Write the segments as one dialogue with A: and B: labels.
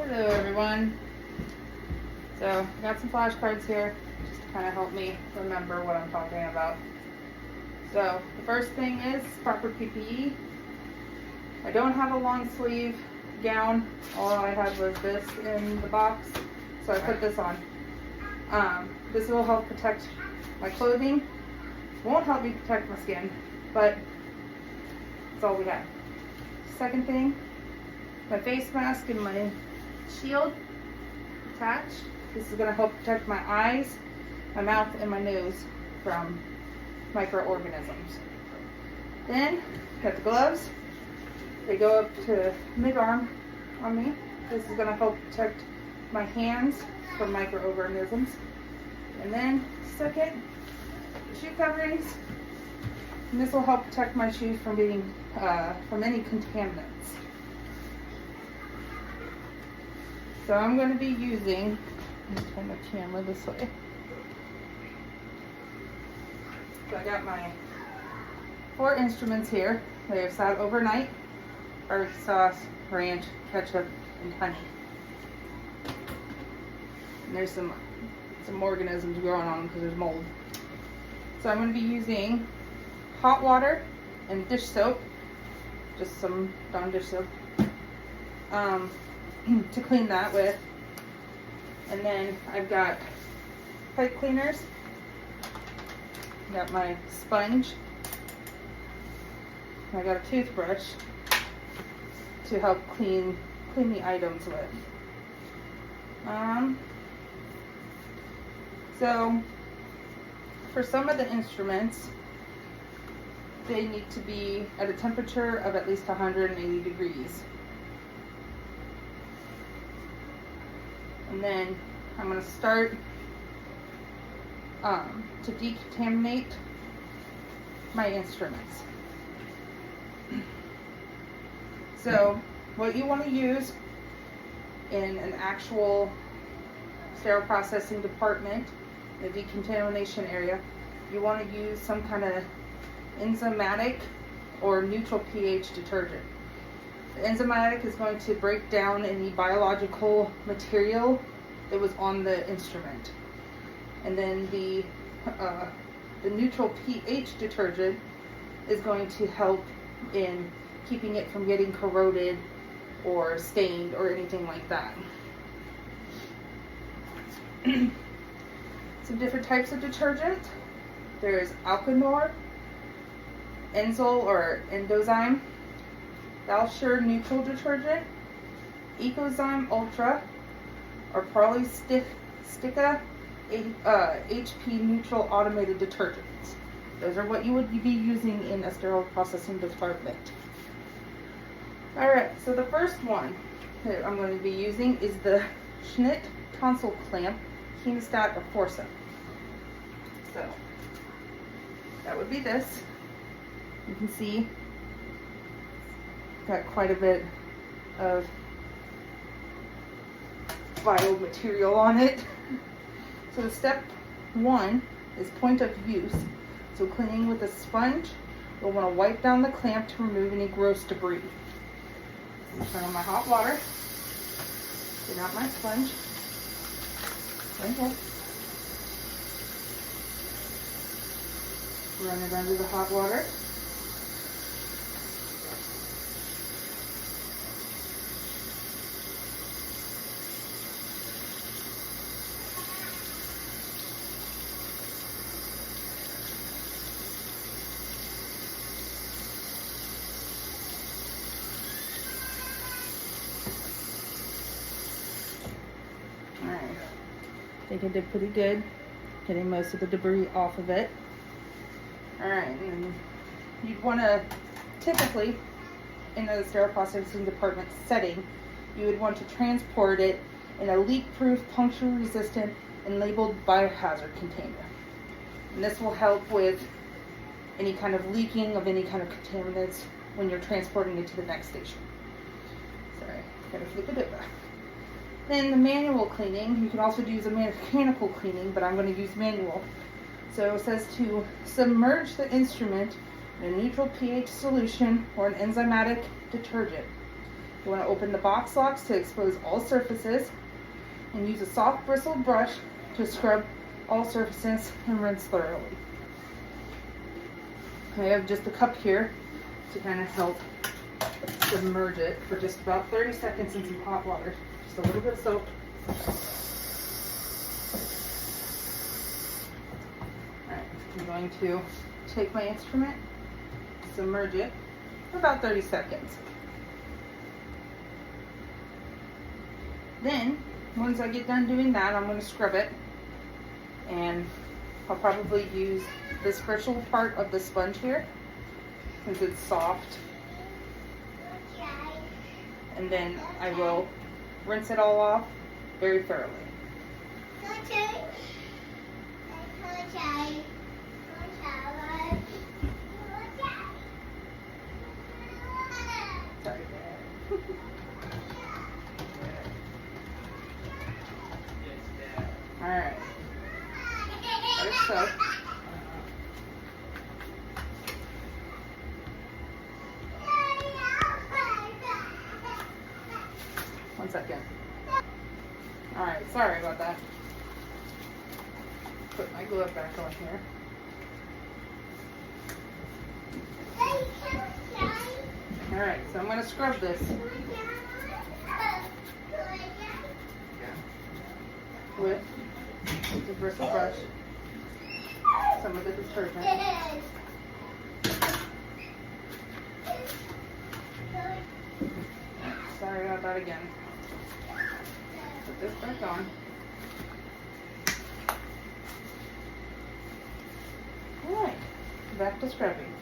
A: Hello everyone. So I got some flashcards here just to kind of help me remember what I'm talking about. So the first thing is proper PPE. I don't have a long sleeve gown. All I had was this in the box, so I put this on. This will help protect my clothing. Won't help me protect my skin, but that's all we have. Second thing, my face mask and my shield attached. This is going to help protect my eyes, my mouth, and my nose from microorganisms. Then, got the gloves. They go up to mid-arm on me. This is going to help protect my hands from microorganisms. And then, second, shoe coverings. And this will help protect my shoes from being from any contaminants. So I'm going to be using, let me turn the camera this way. So I got my 4 instruments here. They have sat overnight: barbecue sauce, ranch, ketchup, and honey. And there's some organisms growing on them because there's mold. So I'm going to be using hot water and dish soap, just some Dawn dish soap, to clean that with. And then I've got pipe cleaners. Got my sponge. I got a toothbrush to help clean the items with. So for some of the instruments, they need to be at a temperature of at least 180 degrees. And then I'm going to start to decontaminate my instruments. So what you want to use in an actual sterile processing department, the decontamination area, you want to use some kind of enzymatic or neutral pH detergent. The enzymatic is going to break down any biological material that was on the instrument. And then the neutral pH detergent is going to help in keeping it from getting corroded or stained or anything like that. Some different types of detergent. There's Alkanor, Enzyl or Endozyme, Valsure Neutral Detergent, Ecozyme Ultra, or Polystica HP Neutral Automated Detergents. Those are what you would be using in a sterile processing department. Alright, so the first one that I'm going to be using is the Schnitt Tonsil Clamp Hemostat or Forceps. So, that would be this. You can see got quite a bit of vital material on it. So step 1 is point of use. So cleaning with a sponge, you'll want to wipe down the clamp to remove any gross debris. Turn on my hot water. Get out my sponge. Okay. Run it under the hot water. I think I did pretty good getting most of the debris off of it. Alright, and you'd want to, typically in a sterile processing department setting, you would want to transport it in a leak-proof, puncture-resistant, and labeled biohazard container. And this will help with any kind of leaking of any kind of contaminants when you're transporting it to the next station. Sorry, gotta flip it over. Then the manual cleaning, you can also use a mechanical cleaning, but I'm going to use manual. So it says to submerge the instrument in a neutral pH solution or an enzymatic detergent. You want to open the box locks to expose all surfaces and use a soft bristled brush to scrub all surfaces and rinse thoroughly. I have just a cup here to kind of help submerge it for just about 30 seconds in some hot water. Just a little bit of soap. Alright, I'm going to take my instrument, submerge it for about 30 seconds. Then, once I get done doing that, I'm going to scrub it, and I'll probably use this bristle part of the sponge here since it's soft, and then I will rinse it all off very thoroughly. Sorry, Dad. Alright. There's soap. 1 second. Alright, sorry about that. Put my glove back on here. Alright, so I'm going to scrub this. With the bristle brush, some of the detergent. Sorry about that again. Put this back on. Alright, back to scrubbing.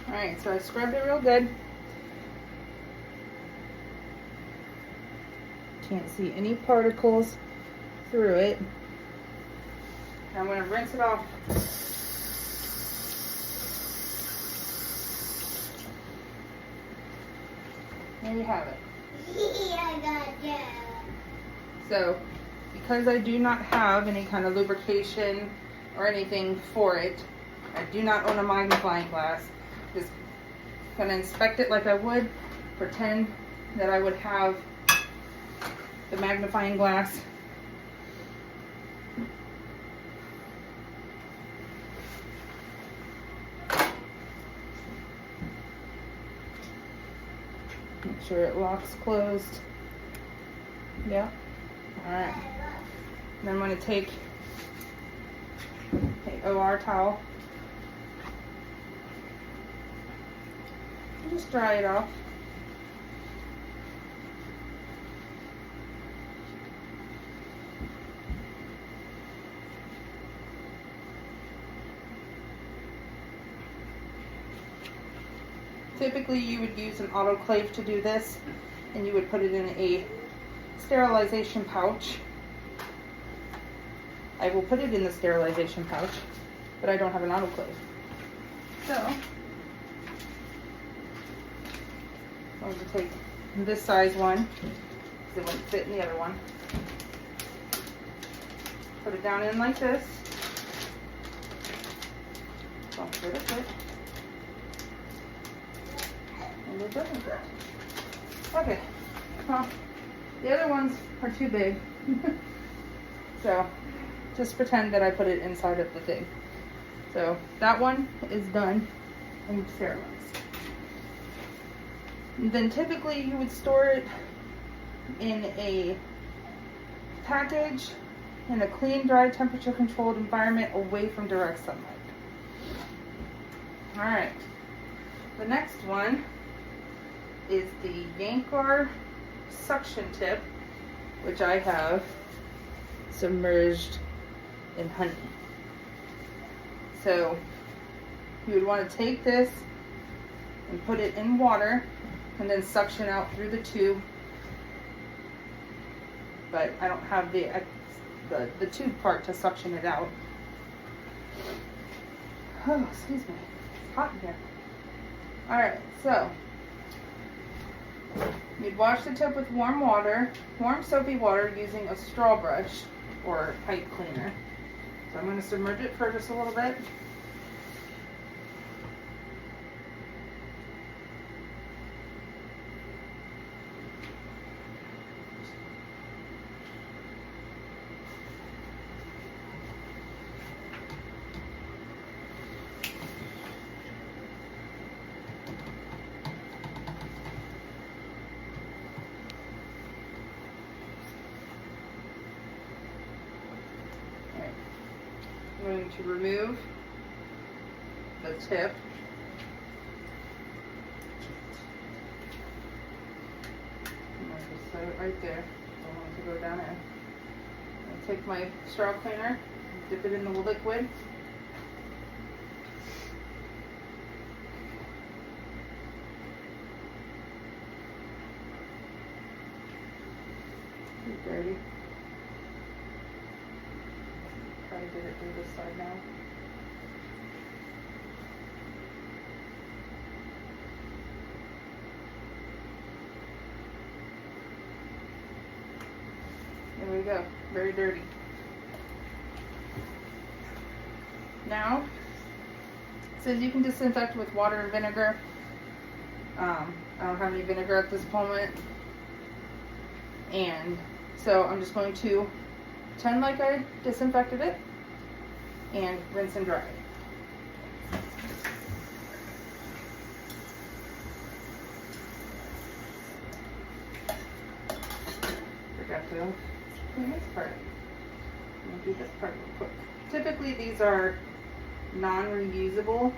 A: Alright, so I scrubbed it real good. Can't see any particles through it. I'm going to rinse it off. There you have it. So, because I do not have any kind of lubrication or anything for it, I do not own a magnifying glass. Just going to inspect it like I would, pretend that I would have the magnifying glass. Make sure it locks closed. Yeah. Alright. And I'm going to take an OR towel and just dry it off. Typically you would use an autoclave to do this, and you would put it in a sterilization pouch. I will put it in the sterilization pouch, but I don't have an autoclave. So, I'm going to take this size one, because it won't fit in the other one. Put it down in like this. Don't let it fit. And it doesn't fit. Okay. Well, the other ones are too big. So, just pretend that I put it inside of the thing. So, that one is done and sterilized. And then typically you would store it in a package in a clean, dry, temperature controlled environment away from direct sunlight. Alright. The next one is the Yankar suction tip, which I have submerged in honey. So you would want to take this and put it in water and then suction out through the tube but I don't have the tube part to suction it out. Oh, excuse me. It's hot in here. Alright, so you'd wash the tip with warm water, warm soapy water using a straw brush or pipe cleaner. So I'm going to submerge it for just a little bit. I'm going to remove the tip. I'm going to just set it right there. Don't want it to go down in. I'll take my straw cleaner, dip it in the liquid. Pretty dirty. Probably did it through this side now. There we go. Very dirty. Now, it says you can disinfect with water and vinegar. I don't have any vinegar at this moment. And so I'm just going to pretend like I disinfected it and rinse and dry it. Forgot to clean this part. I'm going to do this part real quick. Typically these are non-reusable.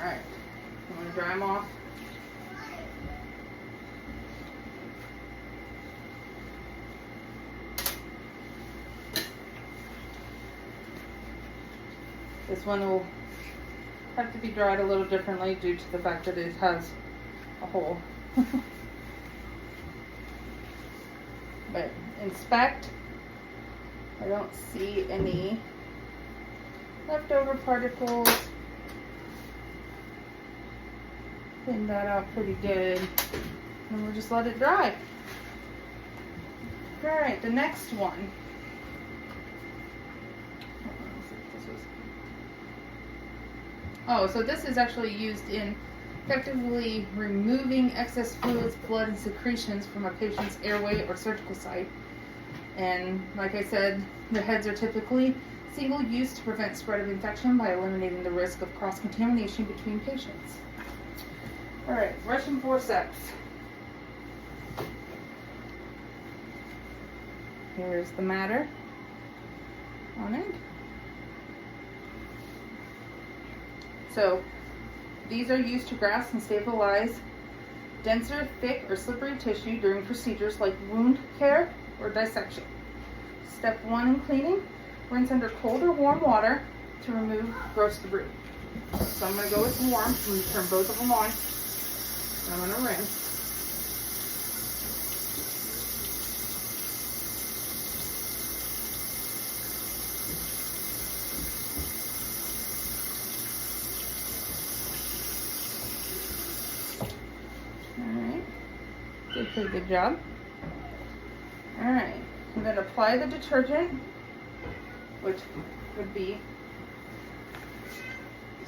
A: Alright, I'm going to dry them off. This one will have to be dried a little differently due to the fact that it has a hole. But inspect. I don't see any leftover particles. Clean that out pretty good. And we'll just let it dry. Alright, the next one. Oh, so this is actually used in effectively removing excess fluids, blood, and secretions from a patient's airway or surgical site. And like I said, the heads are typically single use to prevent spread of infection by eliminating the risk of cross-contamination between patients. Alright, Russian forceps. Here's the matter on it. So these are used to grasp and stabilize denser, thick, or slippery tissue during procedures like wound care or dissection. Step 1 in cleaning, rinse under cold or warm water to remove gross debris. So I'm going to go with warm. I'm going to turn both of them on. And I'm going to rinse. Alright, did a pretty good job. Alright, I'm going to apply the detergent, which would be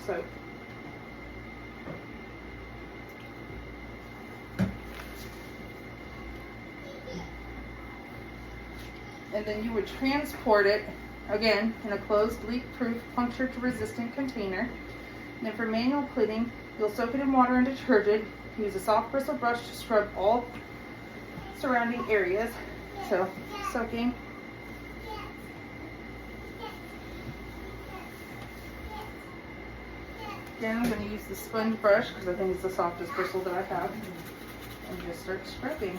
A: soap. And then you would transport it, again, in a closed, leak-proof, puncture-resistant container. And then for manual cleaning, you'll soak it in water and detergent. Use a soft bristle brush to scrub all surrounding areas. So, soaking. Again, I'm going to use the sponge brush because I think it's the softest bristle that I have. And just start scrubbing.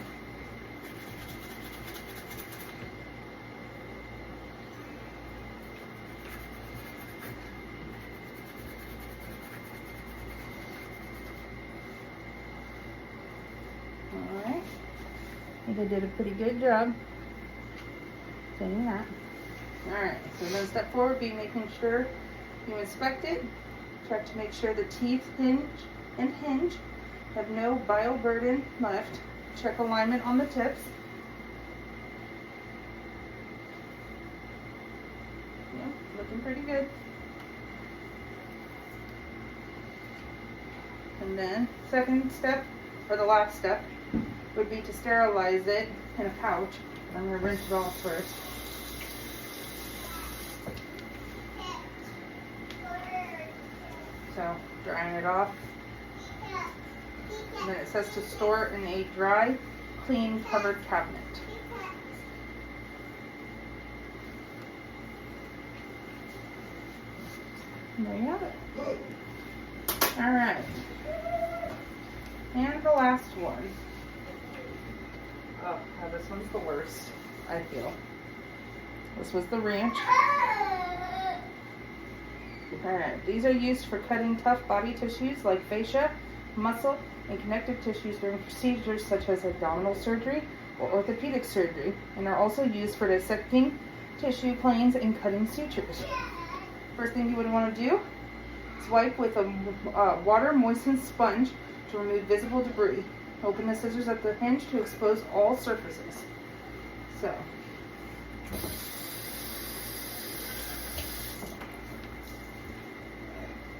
A: I think I did a pretty good job cleaning that. Alright, so then step 4 would be making sure you inspect it. Check to make sure the teeth hinge have no bioburden left. Check alignment on the tips. Yeah, looking pretty good. And then second step, or the last step, would be to sterilize it in a pouch. I'm going to rinse it off first. So, drying it off. And then it says to store in a dry, clean, covered cabinet. And there you have it. Alright. And the last one. Oh, this one's the worst, I feel. This was the ranch. Alright, these are used for cutting tough body tissues like fascia, muscle, and connective tissues during procedures such as abdominal surgery or orthopedic surgery, and are also used for dissecting tissue planes and cutting sutures. First thing you would want to do is wipe with a water-moistened sponge to remove visible debris. Open the scissors at the hinge to expose all surfaces. So,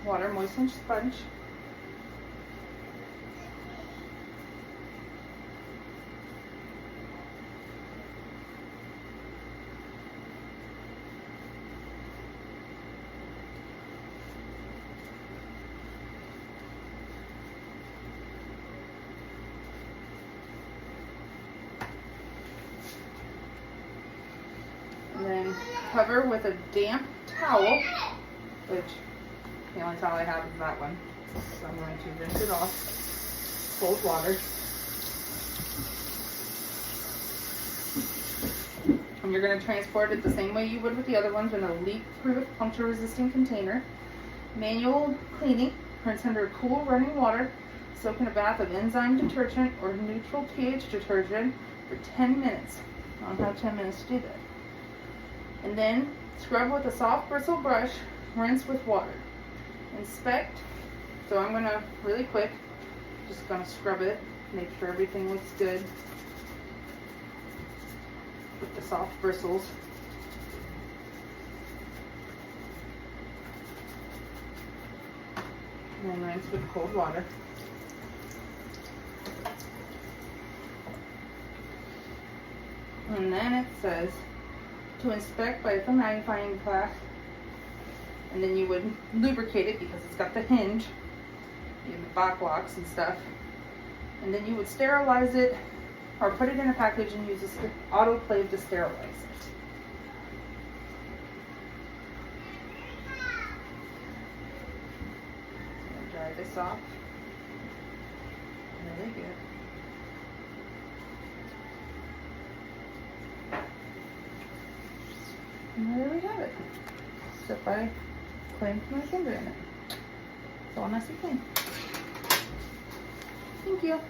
A: water moistened sponge. And then cover with a damp towel, which the only towel I have is that one. So I'm going to rinse it off. Cold water. And you're going to transport it the same way you would with the other ones in a leak-proof, puncture-resistant container. Manual cleaning. Rinse under cool running water. Soak in a bath of enzyme detergent or neutral pH detergent for 10 minutes. I don't have 10 minutes to do that. And then scrub with a soft bristle brush. Rinse with water. Inspect. So I'm going to, really quick, just going to scrub it. Make sure everything looks good with the soft bristles. And then rinse with cold water. And then it says to inspect by the magnifying glass. And then you would lubricate it because it's got the hinge, the back locks and stuff. And then you would sterilize it or put it in a package and use an autoclave to sterilize it. So I'm gonna dry this off. Really good. And there we have it. Except I clamped my finger in it. It's all nice and clean. Thank you.